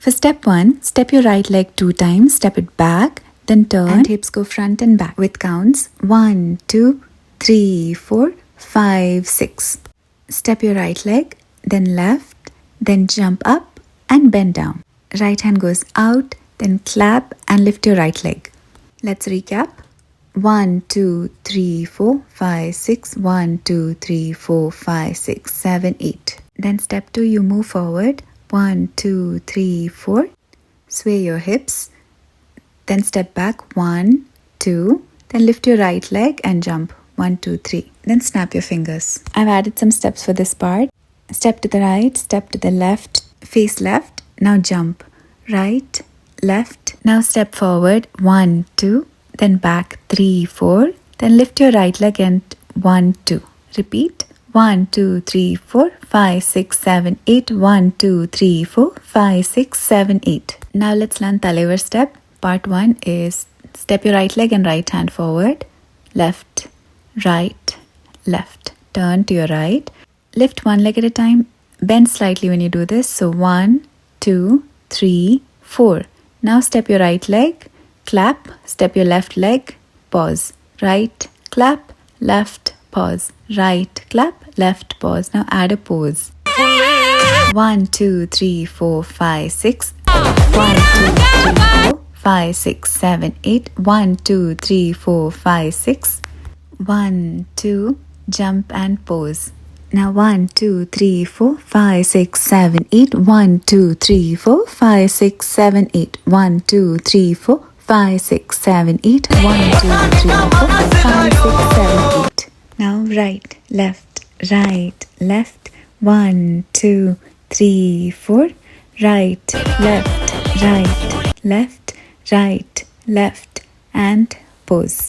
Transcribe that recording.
For step 1, step your right leg 2 times, step it back, then turn and hips go front and back with counts 1, 2, 3, 4, 5, 6. Step your right leg, then left, then jump up and bend down. Right hand goes out, then clap and lift your right leg. Let's recap. 1, 2, 3, 4, 5, 6. 1, 2, 3, 4, 5, 6, 7, 8. Then step 2, you move forward. 1, 2, 3, 4. Sway your hips. Then step back. 1, 2. Then lift your right leg and jump. 1, 2, 3. Then snap your fingers. I've added some steps for this part. Step to the right, step to the left, face left. Now jump. Right, left. Now step forward. 1, 2. Then back 3, 4. Then lift your right leg and 1, 2. Repeat. 1, 2, 3, 4, 5, 6, 7, 8. 1, 2, 3, 4, 5, 6, 7, 8. Now let's learn Thailavar step. Part 1 is step your right leg and right hand forward. Left, right, left. Turn to your right. Lift one leg at a time. Bend slightly when you do this. So 1, 2, 3, 4. Now step your right leg. Clap. Step your left leg. Pause. Right, clap, left, pause. Right, clap, left, pause. Now add a pause. 1, 2, 3, 4, 5, 6. 1, 2, 3, 4, 5, 6, 7, 8. 1, 2, 3, 4, 5, 6. 1, 2, jump and pause. Now 1, 2, 3, 4, 5, 6, 7, 8. 1, 2, 3, 4, 5, 6, 7, 8. 1, 2, 3, 4, 5, 6, 7, 8. 1, 2, 3, 4, 5, 6, 7, 8. Now right, left, right, left. 1, 2, 3, 4. Right, left, right, left, right, left. And pause.